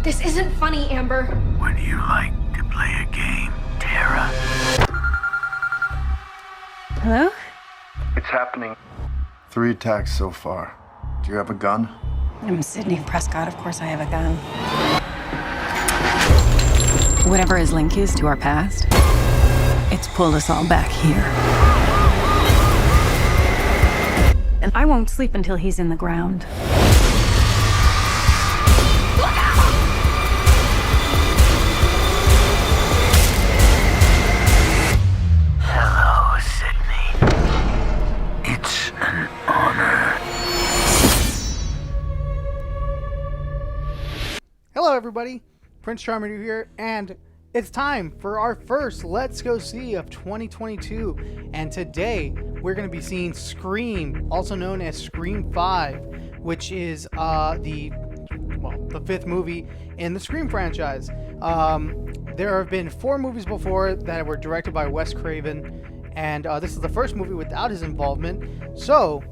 This isn't funny, Amber. Would you like to play a game, Tara? Hello? It's happening. 3 attacks so far. Do you have a gun? I'm Sydney Prescott. Of course I have a gun. Whatever his link is to our past, it's pulled us all back here. And I won't sleep until he's in the ground. Hello, Sydney. It's an honor. Hello everybody, Prince Charmingder here, and it's time for our first Let's Go See of 2022. And today we're going to be seeing Scream, also known as Scream 5, which is the 5th movie in the Scream franchise. There have been 4 movies before that were directed by Wes Craven, and this is the first movie without his involvement. So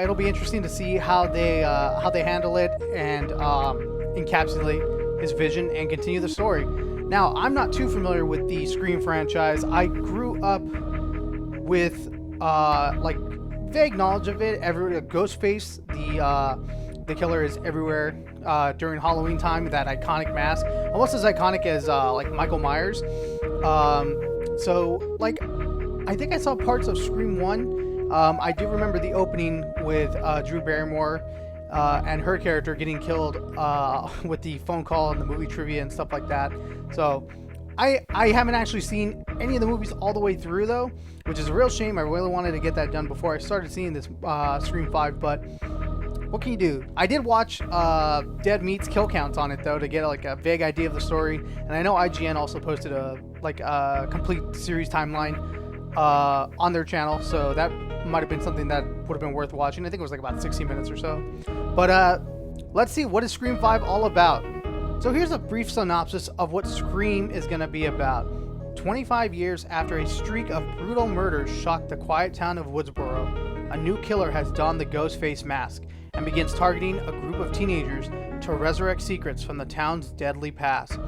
it'll be interesting to see how they handle it and encapsulate his vision and continue the story. Now, I'm not too familiar with the Scream franchise. I grew up with like vague knowledge of it. Ghostface, the killer, is everywhere during Halloween time with that iconic mask, almost as iconic as like Michael Myers. So like, I think I saw parts of Scream 1. I do remember the opening with Drew Barrymore and her character getting killed with the phone call and the movie trivia and stuff like that. So I haven't actually seen any of the movies all the way through though, which is a real shame. I really wanted to get that done before I started seeing this Scream 5, but what can you do? I did watch Dead Meat's kill counts on it though to get like a vague idea of the story, and I know IGN also posted a complete series timeline on their channel, so that might have been something that would have been worth watching. I think it was like about 16 minutes or so. But let's see, what is Scream 5 all about? So here's a brief synopsis of what Scream is going to be about. 25 years after a streak of brutal murders shocked the quiet town of Woodsboro, a new killer has donned the Ghostface mask and begins targeting a group of teenagers to resurrect secrets from the town's deadly past.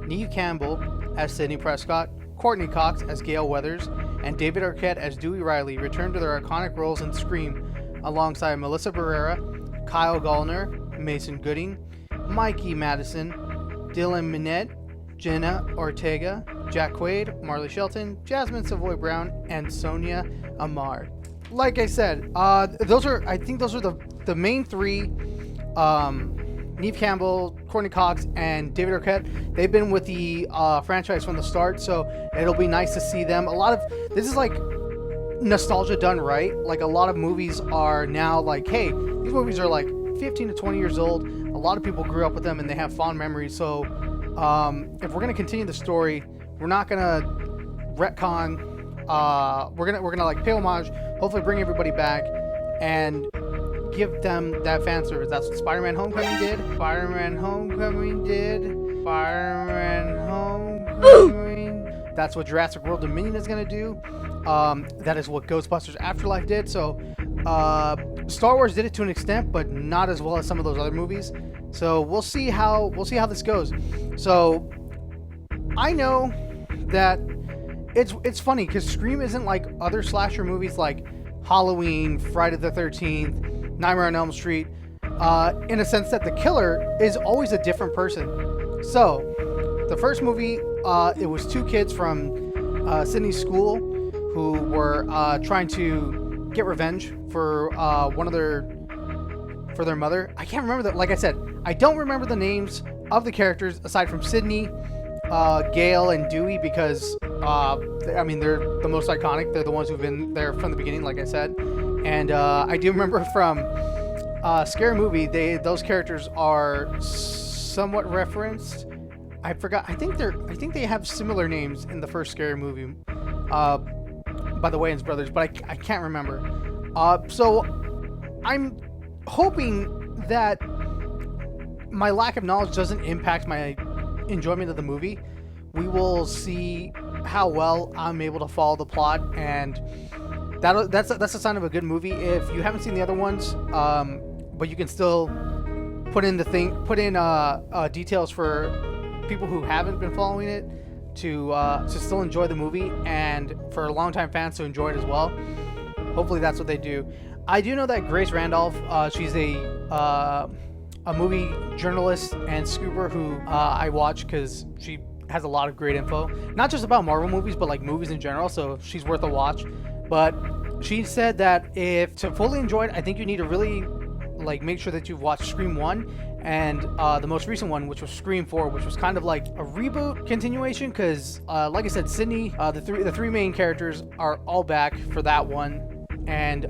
Neve Campbell as Sydney Prescott, Courtney Cox as Gail Weathers, and David Arquette as Dewey Riley return to their iconic roles in Scream alongside Melissa Barrera, Kyle Gallner, Mason Gooding, Mikey Madison, Dylan Minette, Jenna Ortega, Jack Quaid, Marley Shelton, Jasmine Savoy Brown, and Sonia Amar. Like I said, those are the main 3. Neve Campbell, Courtney Cox, and David Arquette. They've been with the franchise from the start, so it'll be nice to see them. This is like nostalgia done right. Like a lot of movies are now like, hey, these movies are like 15 to 20 years old. A lot of people grew up with them and they have fond memories. So if we're gonna continue the story, we're not gonna retcon. We're gonna like pay homage. Hopefully, bring everybody back and give them that fan service. That's what Spider-Man Homecoming did. That's what Jurassic World Dominion is going to do. That is what Ghostbusters Afterlife did. So Star Wars did it to an extent, but not as well as some of those other movies. So we'll see how this goes. So I know that it's funny because Scream isn't like other slasher movies like Halloween, Friday the 13th, Nightmare on Elm Street, in a sense that the killer is always a different person. So, the first movie, it was 2 kids from Sydney's school who were trying to get revenge for their mother. I can't remember that. Like I said, I don't remember the names of the characters aside from Sydney, Gail, and Dewey because I mean they're the most iconic. They're the ones who've been there from the beginning, like I said. And I do remember from Scary Movie, those characters are somewhat referenced. I forgot. I think they have similar names in the first Scary Movie by the Wayans brothers, but I can't remember. So I'm hoping that my lack of knowledge doesn't impact my enjoyment of the movie. We will see how well I'm able to follow the plot, and that's a sign of a good movie. If you haven't seen the other ones, but you can still put in details for people who haven't been following it to still enjoy the movie, and for longtime fans to enjoy it as well. Hopefully that's what they do. I do know that Grace Randolph, she's a movie journalist and scooper who I watch because she has a lot of great info, not just about Marvel movies, but like movies in general. So she's worth a watch. But she said that if to fully enjoy it, I think you need to really like make sure that you've watched Scream 1 and the most recent one, which was Scream 4, which was kind of like a reboot continuation because like I said, Sydney, the three main characters are all back for that one. And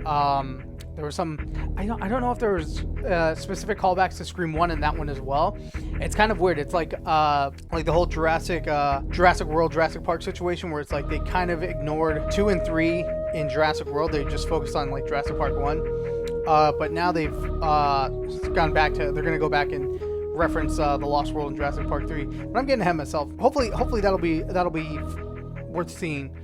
there was some, I don't know if there was specific callbacks to Scream 1 in that one as well. It's kind of weird. It's like the whole Jurassic World, Jurassic Park situation where it's like they kind of ignored 2 and 3 in Jurassic World. They just focused on like Jurassic Park 1. But now they've gone back to, they're going to go back and reference The Lost World in Jurassic Park 3. But I'm getting ahead of myself. Hopefully that'll be worth seeing.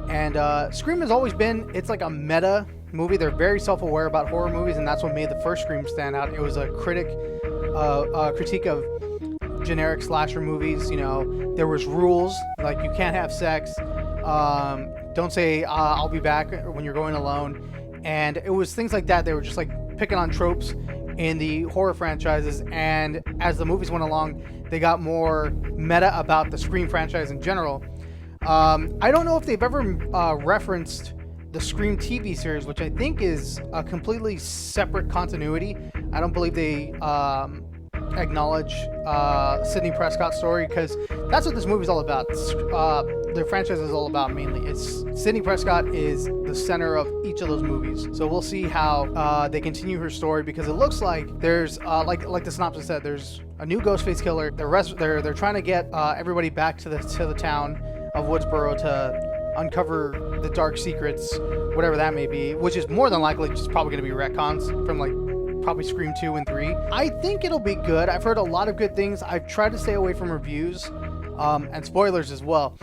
And Scream has always been, it's like a meta movie. They're very self-aware about horror movies, and that's what made the first Scream stand out. It was a critique of generic slasher movies. You know, there was rules, like you can't have sex, don't say I'll be back when you're going alone. And it was things like that. They were just like picking on tropes in the horror franchises, and as the movies went along, they got more meta about the Scream franchise in general. I don't know if they've ever referenced the Scream TV series, which I think is a completely separate continuity. I don't believe they acknowledge Sidney Prescott's story, because that's what this movie's all about. The franchise is all about mainly. It's Sidney Prescott is the center of each of those movies. So we'll see how they continue her story, because it looks like there's like the synopsis said, there's a new Ghostface killer. They're trying to get everybody back to the town of Woodsboro to uncover the dark secrets, whatever that may be, which is more than likely just probably going to be retcons from like probably Scream 2 and 3. I think it'll be good. I've heard a lot of good things. I've tried to stay away from reviews and spoilers as well.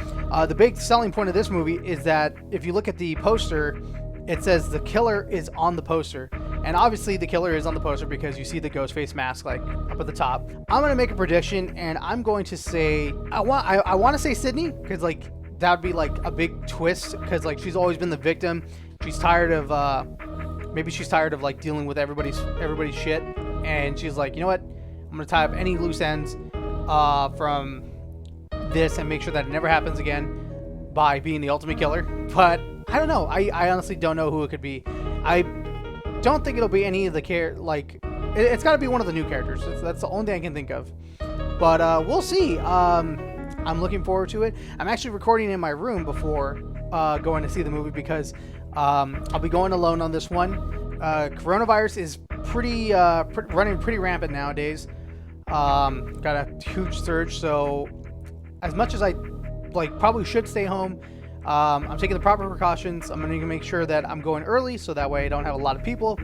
The big selling point of this movie is that if you look at the poster, it says the killer is on the poster. And obviously the killer is on the poster because you see the Ghostface mask like up at the top. I'm going to make a prediction, and I'm going to say, I want to say Sydney, because like that would be like a big twist, because like she's always been the victim. She's tired of maybe she's tired of like dealing with everybody's shit, and she's like, you know what, I'm going to tie up any loose ends from this and make sure that it never happens again by being the ultimate killer. But I don't know. I honestly don't know who it could be. I don't think it'll be any of the it's got to be one of the new characters. That's the only thing I can think of. But we'll see. I'm looking forward to it. I'm actually recording in my room before going to see the movie, because I'll be going alone on this one. Coronavirus is running pretty rampant nowadays. Got a huge surge, so as much as I probably should stay home, I'm taking the proper precautions. I'm going to make sure that I'm going early, so that way I don't have a lot of people.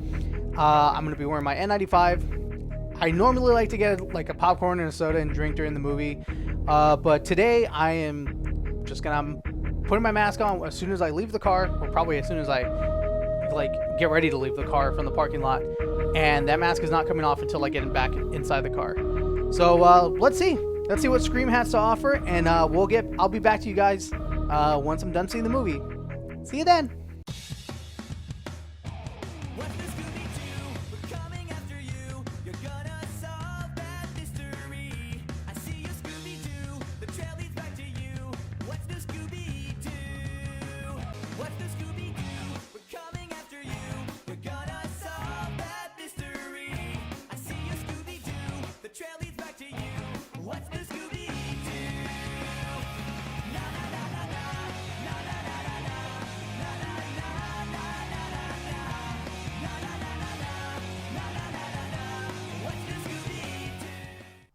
I'm going to be wearing my N95. I normally like to get like a popcorn and a soda and drink during the movie, but today I am just I'm putting my mask on as soon as I leave the car, or probably as soon as I get ready to leave the car from the parking lot, and that mask is not coming off until I get back inside the car. So let's see what Scream has to offer, and I'll be back to you guys once I'm done seeing the movie. See you then.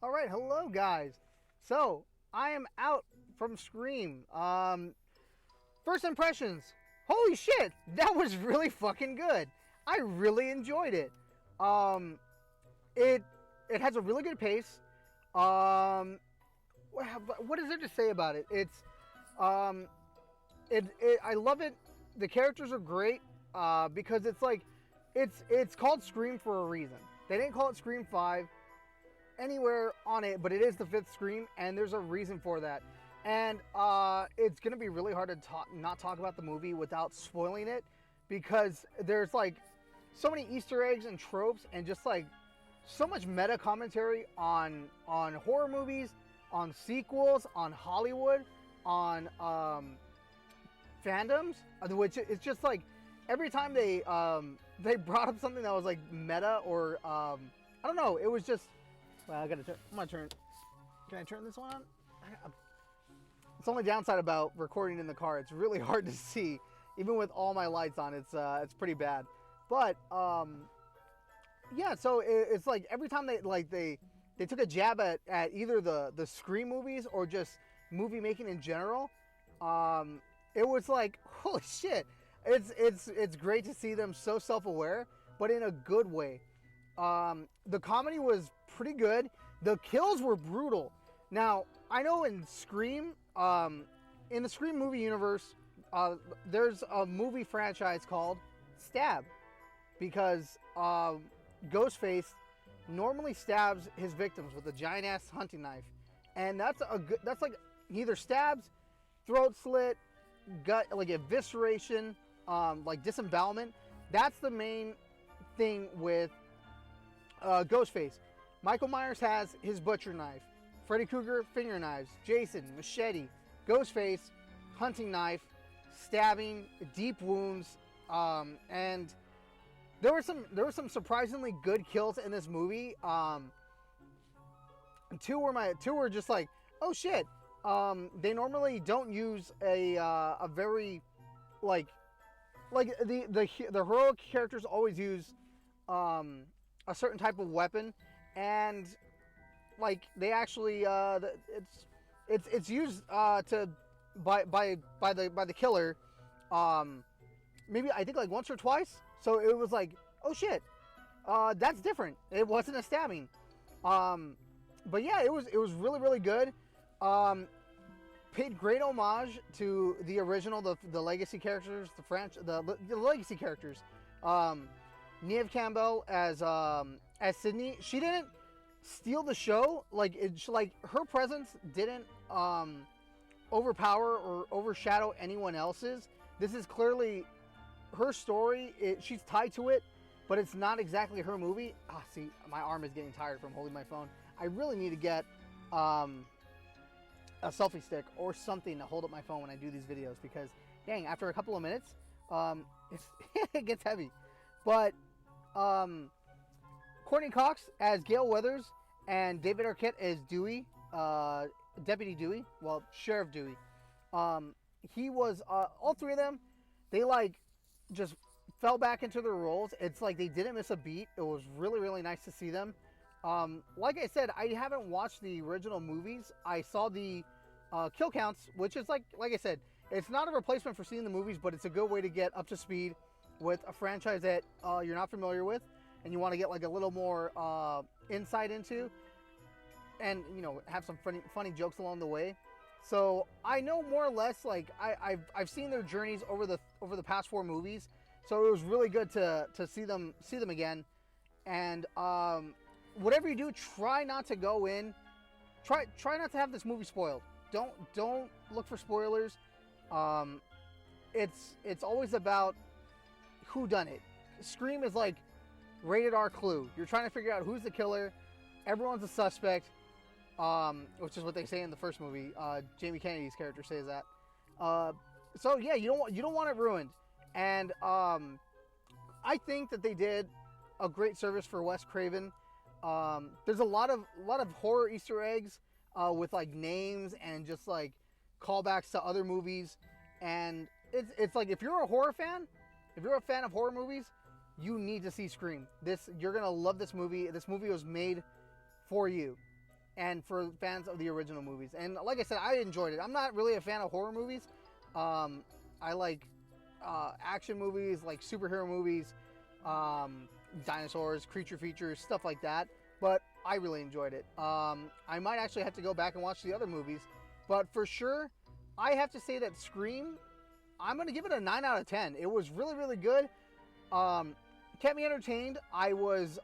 Alright, hello guys. So, I am out from Scream. First impressions. Holy shit, that was really fucking good. I really enjoyed it. It has a really good pace. What is there to say about it? I love it. The characters are great because it's called Scream for a reason. They didn't call it Scream 5 anywhere on it, but it is the 5th Scream, and there's a reason for that. And it's gonna be really hard to not talk about the movie without spoiling it, because there's like so many Easter eggs and tropes, and just like so much meta commentary on horror movies, on sequels, on Hollywood, on fandoms, which it's just like every time they brought up something that was like meta or I don't know, it was just, well, I'm gonna turn. Can I turn this one on? It's the only downside about recording in the car. It's really hard to see, even with all my lights on. It's pretty bad. But yeah. So it's like every time they took a jab at either the Scream movies or just movie making in general. It was like, holy shit. It's great to see them so self-aware, but in a good way. The comedy was pretty good. The kills were brutal. Now, I know in Scream, in the Scream movie universe, there's a movie franchise called Stab, because Ghostface normally stabs his victims with a giant ass hunting knife, and that's like he either stabs, throat slit, gut, like evisceration, like disembowelment. That's the main thing with Ghostface. Michael Myers has his butcher knife, Freddy Krueger finger knives, Jason machete, Ghostface hunting knife, stabbing, deep wounds, and there were some surprisingly good kills in this movie. Two were just like, oh shit. They normally don't use a very like the heroic characters always use a certain type of weapon, and like they actually it's used to by the killer, maybe I think like once or twice. So it was like, oh shit, that's different. It wasn't a stabbing. But yeah, it was really, really good. Paid great homage to the original, the legacy characters, the legacy characters. Neve Campbell as Sydney. She didn't steal the show. Like her presence didn't overpower or overshadow anyone else's. This is clearly her story. She's tied to it, but it's not exactly her movie. See, my arm is getting tired from holding my phone. I really need to get a selfie stick or something to hold up my phone when I do these videos, because dang, after a couple of minutes, it gets heavy. But Courtney Cox as Gail Weathers and David Arquette as Dewey, Deputy Dewey, well, Sheriff Dewey. He was all three of them. They like just fell back into their roles. It's like they didn't miss a beat. It was really, really nice to see them. Like I said, I haven't watched the original movies. I saw the kill counts, which is like I said, it's not a replacement for seeing the movies, but it's a good way to get up to speed with a franchise that you're not familiar with, and you want to get like a little more insight into, and you know, have some funny jokes along the way. So I know more or less, like I've seen their journeys over the past 4 movies, so it was really good to see them again. And whatever you do, try not to go in. Try not to have this movie spoiled. Don't look for spoilers. It's always about who done it. Scream is like rated R Clue. You're trying to figure out who's the killer. Everyone's a suspect. Which is what they say in the first movie. Jamie Kennedy's character says that. So yeah, you don't want it ruined. And I think that they did a great service for Wes Craven. There's a lot of horror Easter eggs with like names and just like callbacks to other movies. And it's like, if you're a horror fan, if you're a fan of horror movies, you need to see Scream. You're gonna love this movie. This movie was made for you and for fans of the original movies. And like I said, I enjoyed it. I'm not really a fan of horror movies. I like action movies, like superhero movies, dinosaurs, creature features, stuff like that. But I really enjoyed it. I might actually have to go back and watch the other movies. But for sure, I have to say that Scream, I'm going to give it a 9 out of 10. It was really, really good. Kept me entertained. I was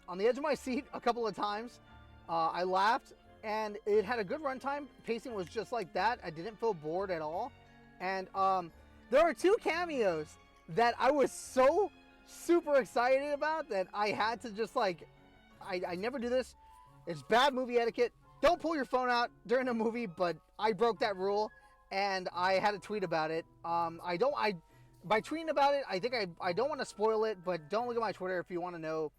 on the edge of my seat a couple of times. I laughed, and it had a good runtime. Pacing was just like that. I didn't feel bored at all. And there are 2 cameos that I was so super excited about that I had to just like, I never do this. It's bad movie etiquette. Don't pull your phone out during a movie, but I broke that rule, and I had a tweet about it. By tweeting about it, I think I don't want to spoil it, but don't look at my Twitter if you want to know,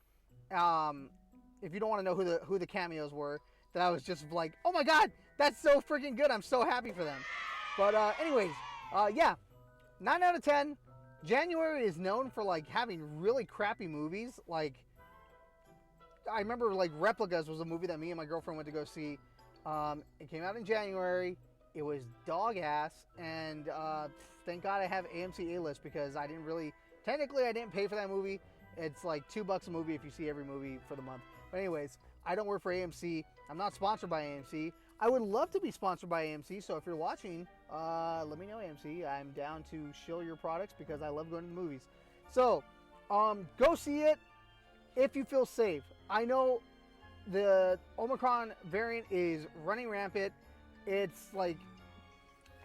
if you don't want to know who the cameos were. That I was just like, oh my god, that's so freaking good. I'm so happy for them. But anyways, yeah, 9 out of 10. January is known for like having really crappy movies. Like, I remember like Replicas was a movie that me and my girlfriend went to go see. It came out in January. It was dog ass, and thank God I have AMC A-List, because I didn't pay for that movie. It's like $2 a movie if you see every movie for the month. But anyways, I don't work for AMC. I'm not sponsored by AMC. I would love to be sponsored by AMC, so if you're watching, let me know, AMC. I'm down to shill your products because I love going to the movies. So, go see it if you feel safe. I know the Omicron variant is running rampant. It's like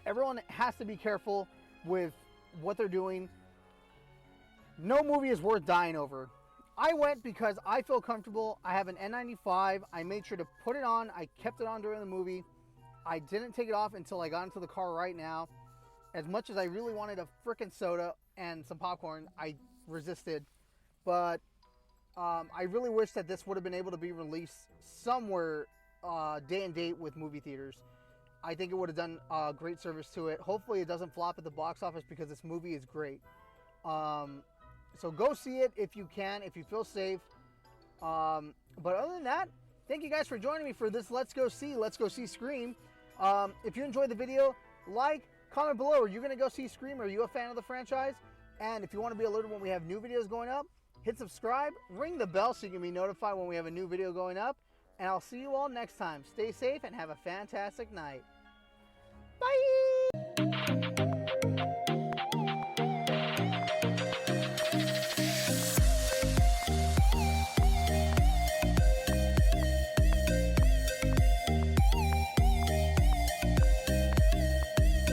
everyone has to be careful with what they're doing. No movie is worth dying over. I went because I feel comfortable. I have an N95. I made sure to put it on. I kept it on during the movie. I didn't take it off until I got into the car right now. As much as I really wanted a frickin' soda and some popcorn, I resisted. But I really wish that this would have been able to be released somewhere day and date with movie theaters. I think it would have done great service to it. Hopefully it doesn't flop at the box office, because this movie is great. So go see it if you can, if you feel safe. But other than that, thank you guys for joining me for this Let's Go See Scream. If you enjoyed the video, like, comment below. Are you going to go see Scream? Are you a fan of the franchise? And if you want to be alerted when we have new videos going up, hit subscribe, ring the bell so you can be notified when we have a new video going up. And I'll see you all next time. Stay safe and have a fantastic night. Bye!